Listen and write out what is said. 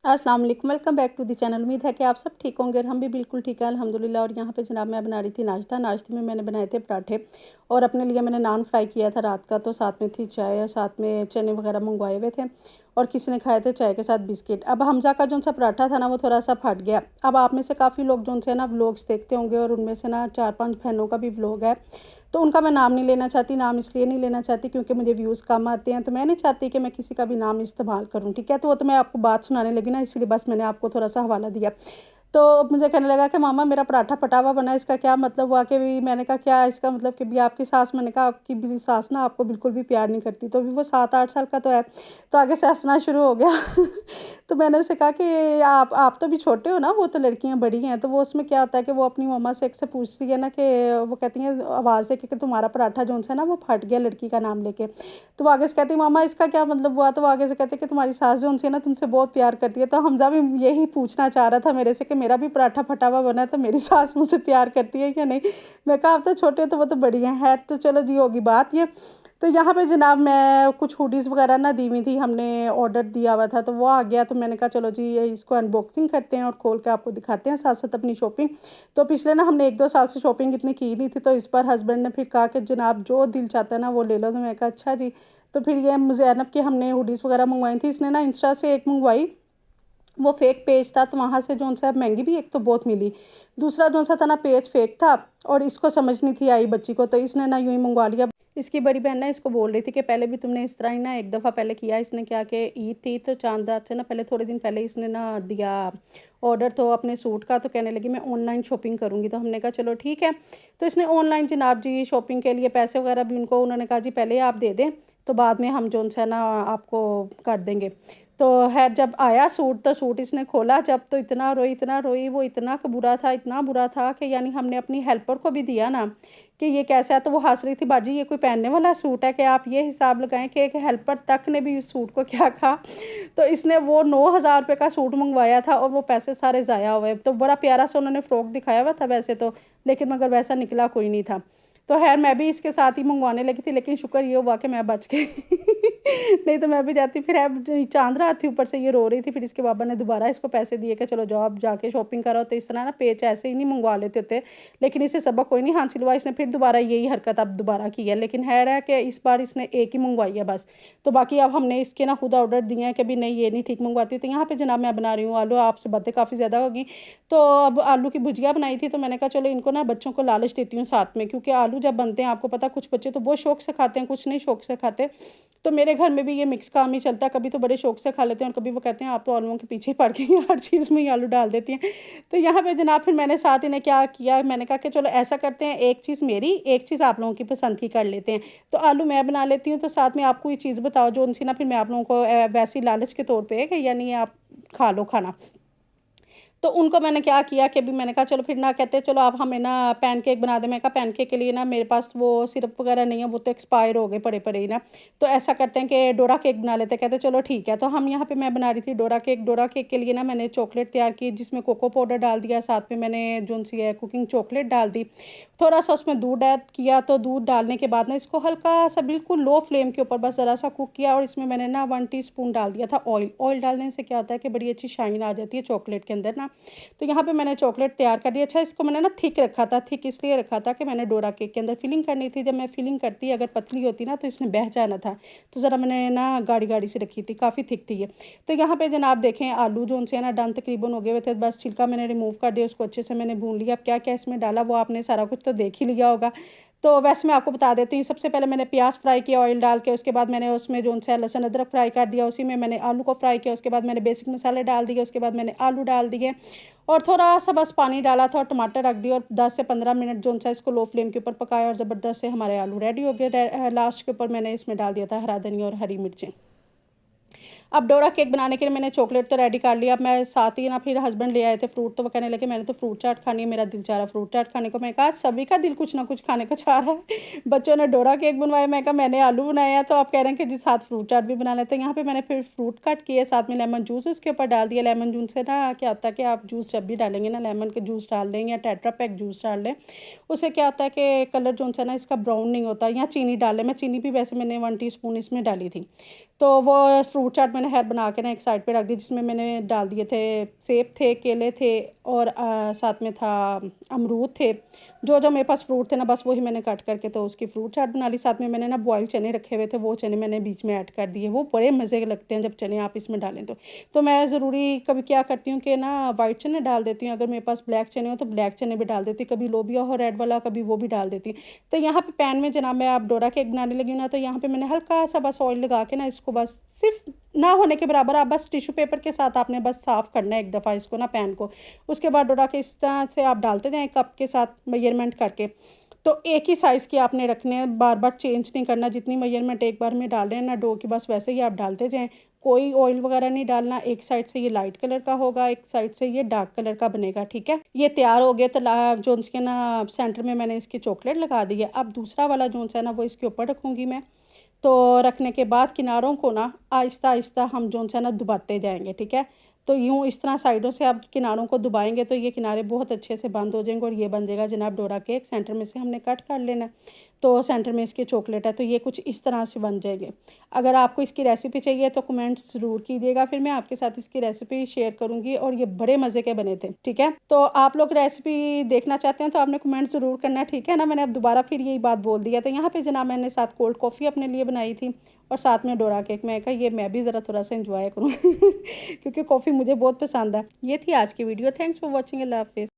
अस्सलाम वालेकुम, welcome back to the channel. उम्मीद है कि आप सब ठीक होंगे और हम भी बिल्कुल ठीक है अल्हम्दुलिल्लाह। और यहाँ पे जनाब मैं बना रही थी नाश्ते में मैंने बनाए थे पराठे और अपने लिए मैंने नान फ्राई किया था रात का। तो साथ में थी चाय और साथ में चने वगैरह मंगवाए हुए थे और किसी ने खाए थे चाय के साथ बिस्किट। अब हमज़ा का जो सा पराठा था ना वो थोड़ा सा फट गया। अब आप में से काफ़ी लोग जो से ना व्लॉग्स देखते होंगे और उनमें से ना 4-5 बहनों का भी व्लॉग है। तो उनका मैं नाम नहीं लेना चाहती। नाम इसलिए नहीं लेना चाहती क्योंकि मुझे व्यूज़ कम आते हैं, तो मैं नहीं चाहती कि मैं किसी का भी नाम इस्तेमाल करूँ, ठीक है। तो वो तो मैं आपको बात सुनाने लगी ना, इसलिए बस मैंने आपको थोड़ा सा हवाला दिया। तो मुझे कहने लगा कि मामा मेरा पराठा फटा हुआ बना, इसका क्या मतलब हुआ? कि भी मैंने कहा क्या इसका मतलब कि भी आपकी सास, मैंने कहा आपकी भी सास ना आपको बिल्कुल भी प्यार नहीं करती। तो भी वो 7-8 साल का तो है, तो आगे से हंसना शुरू हो गया। तो मैंने उसे कहा कि आप तो भी छोटे हो ना, वो तो लड़कियां बड़ी हैं। तो वो उसमें क्या होता है कि वो अपनी मम्मा से एक से पूछती है ना कि वो कहती हैं आवाज़ से कि तुम्हारा पराठा जो है ना वो फट गया लड़की का नाम लेके। तो वो आगे से कहती मामा इसका क्या मतलब हुआ? तो वो आगे से कहते कि तुम्हारी सास जो है ना तुमसे बहुत प्यार करती है। तो हमजा भी यही पूछना चाह रहा था मेरे से कि मेरा भी पराठा फटा हुआ बना है तो मेरी सास मुझसे प्यार करती है या नहीं। मैं कहा आप तो छोटे हो तो वो तो बड़ी हैं। खैर तो चलो जी, होगी बात ये। तो यहाँ पे जनाब मैं कुछ हुडीज़ वगैरह ना दी हुई थी, हमने ऑर्डर दिया हुआ था तो वो आ गया। तो मैंने कहा चलो जी ये इसको अनबॉक्सिंग करते हैं और खोल के आपको दिखाते हैं साथ साथ अपनी शॉपिंग। तो पिछले ना हमने 1-2 साल से शॉपिंग इतनी की नहीं थी, तो इस बार हस्बैंड ने फिर कहा कि जनाब जो दिल चाहता है ना वो ले लो। तो मैं कहा अच्छा जी। तो फिर ये ज़ैनब की हमने हुडीज़ वगैरह मंगवाई थी। इसने ना इंस्टा से एक मंगवाई, वो फेक पेज था तो वहाँ से जो सा महंगी भी एक तो बहुत मिली। दूसरा जो सा था ना पेज फेक था और इसको समझ नहीं थी आई बच्ची को, तो इसने ना यूं ही मंगवा लिया। इसकी बड़ी बहन ना इसको बोल रही थी कि पहले भी तुमने इस तरह ही ना एक दफ़ा पहले किया। इसने क्या कि ईद थी तो चांद रात से ना पहले थोड़े दिन पहले इसने ना दिया ऑर्डर तो अपने सूट का। तो कहने लगी मैं ऑनलाइन शॉपिंग करूँगी। तो हमने कहा चलो ठीक है। तो इसने ऑनलाइन जनाब जी शॉपिंग के लिए पैसे वगैरह भी उनको उन्होंने कहा जी पहले आप दे दें तो बाद में हम जो है ना आपको कर देंगे। तो खैर जब आया सूट तो सूट इसने खोला जब तो इतना रोई वो, इतना बुरा था कि यानी हमने अपनी हेल्पर को भी दिया ना कि ये कैसा है। तो वो हंस रही थी बाजी ये कोई पहनने वाला सूट है? कि आप ये हिसाब लगाएं कि एक हेल्पर तक ने भी इस सूट को क्या कहा। तो इसने वो 9,000 रुपये का सूट मंगवाया था और वो पैसे सारे ज़ाया हुए। तो बड़ा प्यारा सा उन्होंने फ़्रॉक दिखाया हुआ था वैसे तो, लेकिन मगर वैसा निकला कोई नहीं था। तो खैर मैं भी इसके साथ ही मंगवाने लगी थी, लेकिन शुक्र ये हुआ कि मैं बच गई। नहीं तो मैं भी जाती। फिर अब चांद रात थी, ऊपर से ये रो रही थी। फिर इसके बाबा ने दोबारा इसको पैसे दिए कि चलो जाओ आप जाके शॉपिंग करो। तो इस तरह ना पेज ऐसे ही नहीं मंगवा लेते थे, लेकिन इसे सबक कोई नहीं हासिल हुआ। इसने फिर दोबारा यही हरकत अब दोबारा की है, लेकिन है कि इस बार इसने एक ही मंगवाई है बस। तो बाकी अब हमने इसके ना खुद ऑर्डर दिए हैं कि भी नहीं ये नहीं ठीक मंगवाती। तो यहाँ पे जनाब मैं बना रही हूँ आलू। आपसे बातें काफ़ी ज़्यादा होगी। तो अब आलू की भुजिया बनाई थी, तो मैंने कहा चलो इनको ना बच्चों को लालच देती हूँ साथ में, क्योंकि आलू जब बनते हैं आपको पता कुछ बच्चे तो बहुत शौक से खाते हैं, कुछ नहीं शौक से खाते। तो मेरे घर में भी ये मिक्स काम ही चलता है, कभी तो बड़े शौक से खा लेते हैं और कभी वो कहते हैं आप तो आलूओं के पीछे ही पड़ गई हैं, हर चीज़ में ही आलू डाल देती हैं। तो यहाँ पे जनाब फिर मैंने साथ इन्हें क्या किया, मैंने कहा कि चलो ऐसा करते हैं एक चीज़ मेरी एक चीज़ आप लोगों की पसंद की कर लेते हैं। तो आलू मैं बना लेती हूँ, तो साथ में आपको ये चीज़ बताओ जो उनसी ना फिर मैं आप लोगों को वैसी लालच के तौर पे कि यानी आप खा लो खाना। तो उनको मैंने क्या किया कि भी मैंने कहा चलो फिर ना कहते चलो आप हमें ना पैनकेक बना दें। मैं कहा पैनकेक के लिए ना मेरे पास वो सिरप वगैरह नहीं है, वो तो एक्सपायर हो गए पड़े पड़े ही ना। तो ऐसा करते हैं कि डोरा केक बना लेते हैं। कहते चलो ठीक है। तो हम यहाँ पे मैं बना रही थी डोरा केक। डोरा केक के लिए ना मैंने चॉकलेट तैयार की जिसमें कोको पाउडर डाल दिया, साथ में मैंने जो सी है कुकिंग चॉकलेट डाल दी, थोड़ा सा उसमें दूध ऐड किया। तो दूध डालने के बाद ना इसको हल्का सा बिल्कुल लो फ्लेम के ऊपर बस ज़रा सा कुक किया और इसमें मैंने ना 1 टीस्पून डाल दिया था ऑयल। ऑयल डालने से क्या होता है कि बड़ी अच्छी शाइन आ जाती है चॉकलेट के अंदर ना। तो यहाँ पे मैंने चॉकलेट तैयार कर दिया। अच्छा इसको मैंने ना थिक रखा था, थिक इसलिए रखा था कि मैंने डोरा केक के अंदर फिलिंग करनी थी। जब मैं फिलिंग करती अगर पतली होती ना तो इसने बह जाना था, तो ज़रा मैंने ना गाढ़ी गाढ़ी से रखी थी, काफ़ी थिक थी ये। तो यहाँ पे जनाब देखें आलू जो उनसे ना डन तकरीबन हो गए हुए थे, बस छिलका मैंने रिमूव कर दिया, उसको अच्छे से मैंने भून लिया। अब क्या क्या इसमें डाला वो आपने सारा कुछ तो देख ही लिया होगा। तो वैसे मैं आपको बता देती हूँ। सबसे पहले मैंने प्याज फ्राई किया ऑयल डाल के, उसके बाद मैंने उसमें जो सा लहसुन अदरक फ्राई कर दिया, उसी में मैंने आलू को फ्राई किया, उसके बाद मैंने बेसिक मसाले डाल दिए, उसके बाद मैंने आलू डाल दिए और थोड़ा सा बस पानी डाला था और टमाटर रख दिया और 10 से 15 मिनट जो सा इसको लो फ्लेम के ऊपर पकाया और ज़बरदस्त से हमारे आलू रेडी हो गए। लास्ट के ऊपर मैंने इसमें डाल दिया था हरा धनिया और हरी मिर्चें। अब डोरा केक बनाने के लिए मैंने चॉकलेट तो रेडी कर लिया। अब मैं साथ ही ना फिर हस्बैंड ले आए थे फ्रूट, तो वो कहने लगे मैंने तो फ्रूट चाट खानी है, मेरा दिल चाह रहा फ्रूट चाट खाने को। मैं कहा सभी का दिल कुछ ना कुछ खाने को चाह रहा है। बच्चों ने डोरा केक बनवाया, मैं कहा मैंने आलू बनाए हैं, तो आप कह रहे हैं कि जी साथ फ्रूट चाट भी बना लेते हैं। यहाँ पे मैंने फिर फ्रूट कट किए, साथ में लेमन जूस उसके ऊपर डाल दिया। लेमन जूस से ना क्या होता है कि आप जूस जब भी डालेंगे ना लेमन के जूस डाल दें या टेट्रा पैक जूस डाल लें, उससे क्या होता है कि कलर जो है ना इसका ब्राउन नहीं होता। या चीनी डाल लें, मैं चीनी भी वैसे मैंने 1 टीस्पून इसमें डाली थी। तो वो फ्रूट चाट मैंने खैर बना के ना एक साइड पे रख दी, जिसमें मैंने डाल दिए थे सेब थे, केले थे और साथ में था अमरूद थे। जो जो मेरे पास फ्रूट थे ना बस वही मैंने कट करके तो उसकी फ्रूट चाट बना ली। साथ में मैंने ना बॉयल चने रखे हुए थे, वो चने मैंने बीच में ऐड कर दिए। वो बड़े मज़े के लगते हैं जब चने आप इसमें डालें तो मैं ज़रूरी कभी क्या करती हूँ कि ना वाइट चने डाल देती हूँ, अगर मेरे पास ब्लैक चने हो तो ब्लैक चने भी डाल देती हूँ, कभी लोबिया हो रेड वाला कभी वो भी डाल देती हूँ। तो यहाँ पे पैन में जनाब मैं आप डोरा केक बनाने लगी हूँ ना, तो यहाँ पे मैंने हल्का सा बस ऑयल लगा के ना इसको बस सिर्फ ना होने के बराबर आप बस टिश्यू पेपर के साथ आपने बस साफ़ करना है एक दफ़ा इसको ना पैन को। उसके बाद डोरा के इस तरह से आप डालते जाएँ कप के साथ मेजरमेंट करके। तो एक ही साइज़ के आपने रखने हैं, बार बार चेंज नहीं करना। जितनी मेजरमेंट एक बार में डाल रहे हैं ना डो की बस वैसे ही आप डालते जाएँ। कोई ऑयल वगैरह नहीं डालना। एक साइड से ये लाइट कलर का होगा, एक साइड से ये डार्क कलर का बनेगा, ठीक है। ये तैयार हो गया तो जो इसके ना सेंटर में मैंने इसकी चॉकलेट लगा दी है। अब दूसरा वाला जो है ना वो इसके ऊपर रखूँगी मैं। तो रखने के बाद किनारों को ना आहिस्ता आहिस्ता हम जो है ना दबाते जाएंगे, ठीक है। तो यूँ इस तरह साइडों से आप किनारों को दबाएंगे तो ये किनारे बहुत अच्छे से बंद हो जाएंगे और ये बन जाएगा जनाब डोरा केक। सेंटर में से हमने कट कर लेना है। तो सेंटर में इसके चॉकलेट है तो ये कुछ इस तरह से बन जाएंगे। अगर आपको इसकी रेसिपी चाहिए तो कमेंट्स ज़रूर कीजिएगा, फिर मैं आपके साथ इसकी रेसिपी शेयर करूँगी। और ये बड़े मज़े के बने थे, ठीक है। तो आप लोग रेसिपी देखना चाहते हैं तो आपने कमेंट ज़रूर करना है, ठीक है ना। मैंने अब दोबारा फिर यही बात बोल दिया। तो यहाँ पे जनाब मैंने साथ कोल्ड कॉफ़ी अपने लिए बनाई थी और साथ में डोरा केक। मैं कहा ये मैं भी ज़रा थोड़ा सा इंजॉय करूँ क्योंकि कॉफ़ी मुझे बहुत पसंद है। ये थी आज की वीडियो। Thanks for watching. अल्लाह हाफिज़।